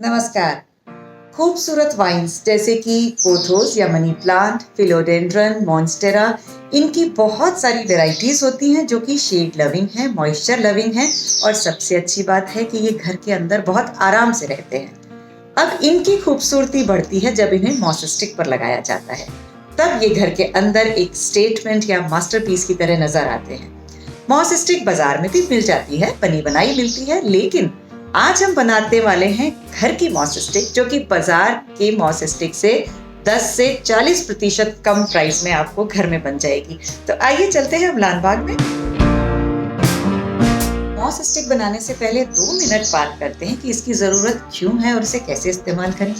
नमस्कार। खूबसूरत वाइन्स जैसे कि पोथोस या मनी प्लांट, फिलोडेंड्रन, मॉन्स्टेरा, इनकी बहुत सारी वेराइटीज होती हैं जो कि शेड लविंग है, मॉइस्चर लविंग है और सबसे अच्छी बात है कि ये घर के अंदर बहुत आराम से रहते हैं। अब इनकी खूबसूरती बढ़ती है जब इन्हें मॉस स्टिक पर लगाया जाता है, तब ये घर के अंदर एक स्टेटमेंट या मास्टरपीस की तरह नजर आते हैं। मॉस स्टिक बाजार में भी मिल जाती है, बनी बनाई मिलती है, लेकिन आज हम बनाते वाले हैं घर की मॉस स्टिक जो कि बाजार के मॉस स्टिक से 10 से 40% कम प्राइस में आपको घर में बन जाएगी। तो आइए चलते हैं अमलान बाग में। मॉस स्टिक बनाने से पहले 2 मिनट बात करते हैं कि इसकी जरूरत क्यों है और इसे कैसे इस्तेमाल करें।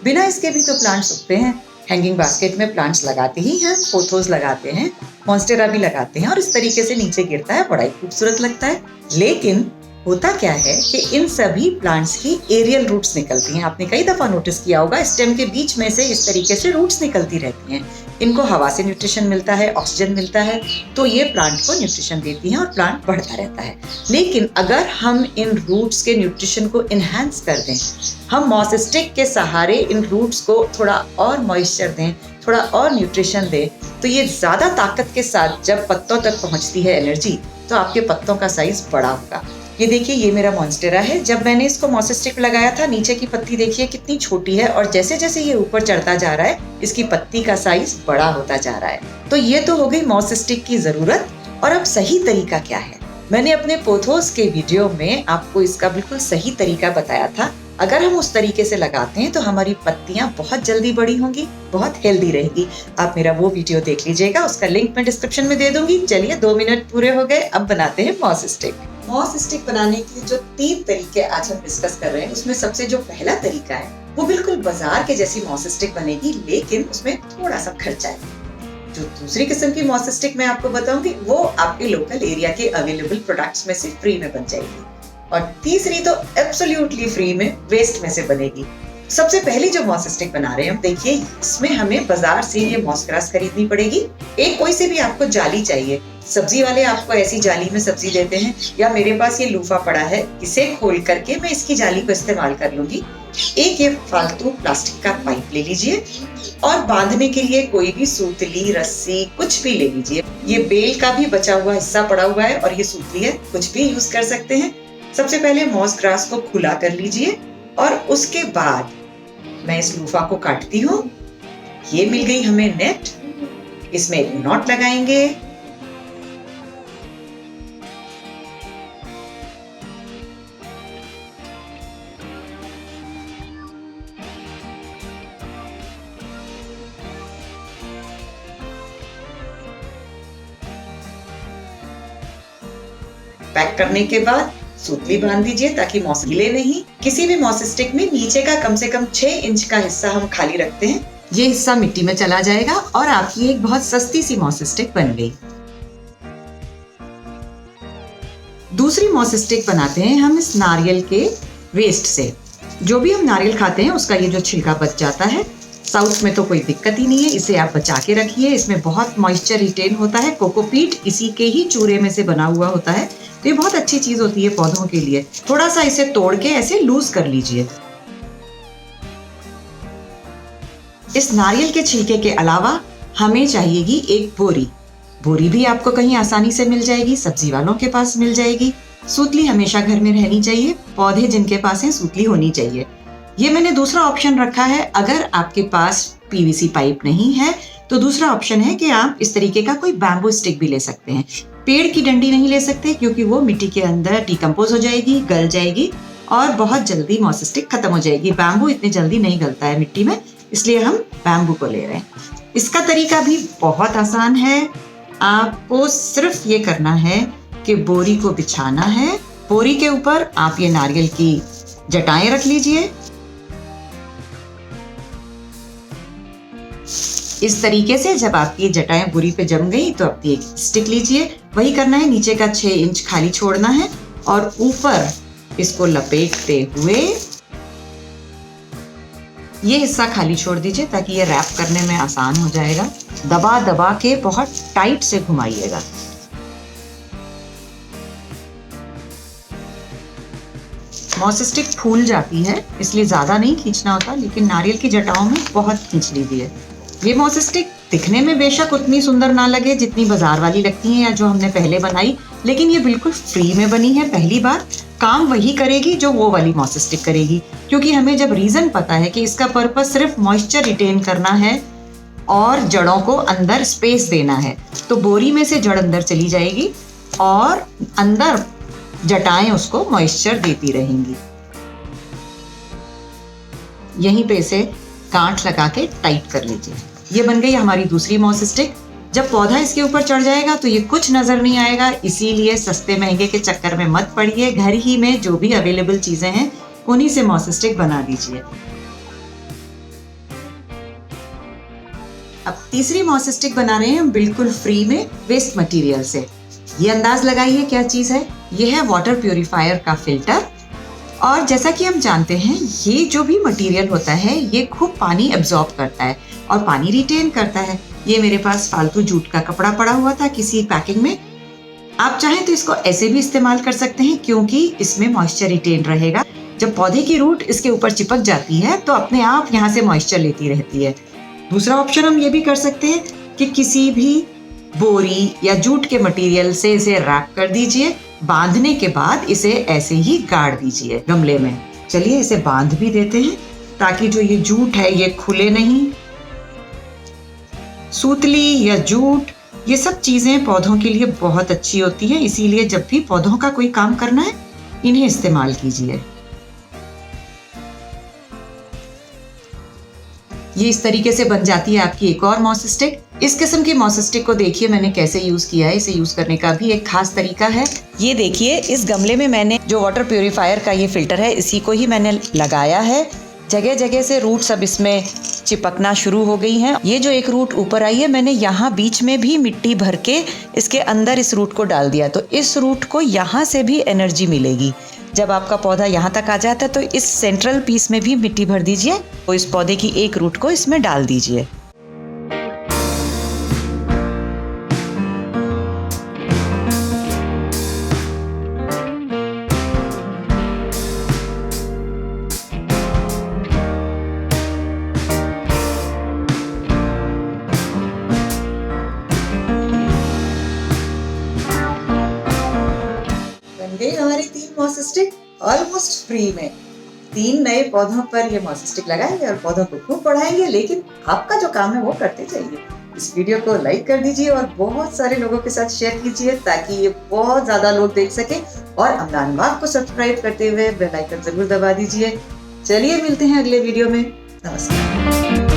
बिना इसके भी तो प्लांट्स उगते हैं। हैंगिंग बास्केट में प्लांट्स लगाते ही हैं, पोथोस लगाते हैं, मॉन्स्टेरा भी लगाते हैं और इस तरीके से नीचे गिरता है, बड़ा ही खूबसूरत लगता है। लेकिन होता क्या है कि इन सभी प्लांट्स की एरियल रूट्स निकलती हैं। आपने कई दफा नोटिस किया होगा, स्टेम के बीच में से इस तरीके से रूट्स निकलती रहती हैं। इनको हवा से न्यूट्रिशन मिलता है, ऑक्सीजन मिलता है, तो ये प्लांट को न्यूट्रिशन देती हैं और प्लांट बढ़ता रहता है। लेकिन अगर हम इन रूट्स के न्यूट्रिशन को इनहैंस कर दें, हम मॉस स्टिक के सहारे इन रूट्स को थोड़ा और मॉइस्चर दें, थोड़ा और न्यूट्रिशन दें, तो ये ज्यादा ताकत के साथ जब पत्तों तक पहुंचती है एनर्जी, तो आपके पत्तों का साइज बड़ा होगा। ये देखिए, ये मेरा मॉन्स्टेरा है। जब मैंने इसको मॉस स्टिक लगाया था, नीचे की पत्ती देखिए कितनी छोटी है और जैसे जैसे ये ऊपर चढ़ता जा रहा है, इसकी पत्ती का साइज बड़ा होता जा रहा है। तो ये तो हो गई मॉस स्टिक की जरूरत। और अब सही तरीका क्या है? मैंने अपने पोथोस के वीडियो में आपको इसका बिल्कुल सही तरीका बताया था। अगर हम उस तरीके से लगाते हैं तो हमारी पत्तियां बहुत जल्दी बड़ी होंगी, बहुत हेल्दी रहेगी। आप मेरा वो वीडियो देख लीजिएगा, उसका लिंक मैं डिस्क्रिप्शन में दे दूंगी। चलिए, 2 मिनट पूरे हो गए, अब बनाते हैं मॉस स्टिक। मॉस स्टिक बनाने के जो 3 तरीके आज हम डिस्कस कर रहे हैं, उसमें सबसे जो पहला तरीका है वो बिल्कुल बाजार के जैसी मॉस स्टिक बनेगी, लेकिन उसमें थोड़ा सा खर्चा है। जो दूसरी किस्म की मॉस स्टिक मैं आपको बताऊंगी वो आपके लोकल एरिया के अवेलेबल प्रोडक्ट्स में से फ्री में बन जाएगी, और तीसरी तो एब्सोल्युटली फ्री में वेस्ट में से बनेगी। सबसे पहली जो मॉस स्टिक बना रहे हैं हम, देखिए इसमें हमें बाजार से ये मॉस ग्रास खरीदनी पड़ेगी। एक कोई से भी आपको जाली चाहिए, सब्जी वाले आपको ऐसी जाली में सब्जी देते हैं, या मेरे पास ये लूफा पड़ा है, इसे खोल करके मैं इसकी जाली को इस्तेमाल कर लूंगी। एक ये फालतू प्लास्टिक का पाइप ले लीजिए और बांधने के लिए कोई भी सूतली, रस्सी, कुछ भी ले लीजिए। ये बेल का भी बचा हुआ हिस्सा पड़ा हुआ है और ये सूतली है, कुछ भी यूज कर सकते हैं। सबसे पहले मॉस ग्रास को खुला कर लीजिए और उसके बाद मैं इस लूफा को काटती हूँ। ये मिल गई हमें नेट, इसमें एक नॉट लगाएंगे। पैक करने के बाद सूतली बांध दीजिए ताकि मॉस हिले नहीं। किसी भी मॉस स्टिक में नीचे का कम से कम 6 इंच का हिस्सा हम खाली रखते हैं। ये हिस्सा मिट्टी में चला जाएगा और आपकी एक बहुत सस्ती सी मॉस स्टिक बन गई। दूसरी मॉस स्टिक बनाते हैं हम इस नारियल के वेस्ट से। जो भी हम नारियल खाते हैं उसका ये जो छिलका बच जाता है, साउथ में तो कोई दिक्कत ही नहीं है, इसे आप बचा के रखिए। इसमें बहुत मॉइस्चर रिटेन होता है। कोकोपीट इसी के ही चूरे में से बना हुआ होता है, तो ये बहुत अच्छी चीज होती है पौधों के लिए। थोड़ा सा इसे तोड़ के ऐसे लूज कर लीजिए। इस नारियल के छिलके के अलावा हमें चाहिएगी एक बोरी। बोरी भी आपको कहीं आसानी से मिल जाएगी, सब्जी वालों के पास मिल जाएगी। सूतली हमेशा घर में रहनी चाहिए, पौधे जिनके पास है सूतली होनी चाहिए। ये मैंने दूसरा ऑप्शन रखा है। अगर आपके पास पीवीसी पाइप नहीं है तो दूसरा ऑप्शन है कि आप इस तरीके का कोई बैम्बू स्टिक भी ले सकते हैं। पेड़ की डंडी नहीं ले सकते क्योंकि वो मिट्टी के अंदर डिकम्पोज हो जाएगी, गल जाएगी और बहुत जल्दी मॉस स्टिक खत्म हो जाएगी। बैम्बू इतनी जल्दी नहीं गलता है मिट्टी में, इसलिए हम बैम्बू को ले रहे हैं। इसका तरीका भी बहुत आसान है। आपको सिर्फ ये करना है कि बोरी को बिछाना है। बोरी के ऊपर आप ये नारियल की जटाएं रख लीजिए। इस तरीके से जब आपकी जटाएं बोरी पे जम गई तो अपनी एक स्टिक लीजिए। वही करना है, नीचे का 6 इंच खाली छोड़ना है और ऊपर इसको लपेटते हुए ये हिस्सा खाली छोड़ दीजिए ताकि ये रैप करने में आसान हो जाएगा। दबा दबा के बहुत टाइट से घुमाइएगा। मॉस स्टिक फूल जाती है, इसलिए ज़्यादा नहीं खींचना होता, लेकिन नारियल की जटाओं में बहुत खींच लीजिए। ये मॉस स्टिक दिखने में बेशक उतनी सुंदर ना लगे जितनी बाजार वाली लगती हैं या जो हमने पहले बनाई, लेकिन ये बिल्कुल फ्री में बनी है। पहली बार काम वही करेगी जो वो वाली मॉस स्टिक करेगी, क्योंकि हमें जब रीज़न पता है कि इसका पर्पस सिर्फ मॉइस्चर रिटेन करना है और जड़ों को अंदर स्पेस देना है, तो बोरी में से जड़ अंदर चली जाएगी और अंदर जटाएं उसको मॉइस्चर देती रहेंगी। यहीं पे इसे गांठ लगा के टाइट कर लीजिए। ये बन गई हमारी दूसरी मॉस स्टिक। जब पौधा इसके ऊपर चढ़ जाएगा तो ये कुछ नजर नहीं आएगा, इसीलिए सस्ते महंगे के चक्कर में मत पड़िए। घर ही में जो भी अवेलेबल चीजें हैं उन्हीं से मॉस स्टिक बना दीजिए। अब तीसरी मॉस स्टिक बना रहे हैं हम बिल्कुल फ्री में वेस्ट मटेरियल से। ये अंदाज लगाइए क्या चीज है। ये है वाटर प्यूरिफायर का फिल्टर। और जैसा कि हम जानते हैं, ये जो भी मटेरियल होता है ये खूब पानी एब्जॉर्ब करता है और पानी रिटेन करता है। ये मेरे पास फालतू जूट का कपड़ा पड़ा हुआ था किसी पैकिंग में। आप चाहें तो इसको ऐसे भी इस्तेमाल कर सकते हैं, क्योंकि इसमें मॉइस्चर रिटेन रहेगा। जब पौधे की रूट इसके ऊपर चिपक जाती है तो अपने आप यहाँ से मॉइस्चर लेती रहती है। दूसरा ऑप्शन हम ये भी कर सकते हैं कि किसी भी बोरी या जूट के मटेरियल से इसे रैप कर दीजिए। बांधने के बाद इसे ऐसे ही गाड़ दीजिए गमले में। चलिए इसे बांध भी देते हैं ताकि जो ये जूट है ये खुले नहीं। सूतली या जूट, ये सब चीजें पौधों के लिए बहुत अच्छी होती है, इसीलिए जब भी पौधों का कोई काम करना है इन्हें इस्तेमाल कीजिए। ये इस तरीके से बन जाती है आपकी एक और मॉस स्टिक। इस किस्म की मॉस स्टिक को देखिए मैंने कैसे यूज किया है। इसे यूज करने का भी एक खास तरीका है। ये देखिए, इस गमले में मैंने जो वाटर प्यूरिफायर का ये फिल्टर है इसी को ही मैंने लगाया है। जगह जगह से रूट सब इसमें चिपकना शुरू हो गई हैं। ये जो एक रूट ऊपर आई है, मैंने यहाँ बीच में भी मिट्टी भर के इसके अंदर इस रूट को डाल दिया, तो इस रूट को यहाँ से भी एनर्जी मिलेगी। जब आपका पौधा यहाँ तक आ जाता है तो इस सेंट्रल पीस में भी मिट्टी भर दीजिए, तो इस पौधे की एक रूट को इसमें डाल दीजिए। हमारी 3 मॉस स्टिक ऑलमोस्ट फ्री में। 3 नए पौधों पर ये मॉस स्टिक लगाएंगे और पौधों को खूब बढ़ाएंगे, लेकिन आपका जो काम है वो करते जाइए। इस वीडियो को लाइक कर दीजिए और बहुत सारे लोगों के साथ शेयर कीजिए ताकि ये बहुत ज्यादा लोग देख सके। और अमदान बाग को सब्सक्राइब करते हुए बेल आइकन जरूर दबा दीजिए। चलिए मिलते हैं अगले वीडियो में। नमस्कार।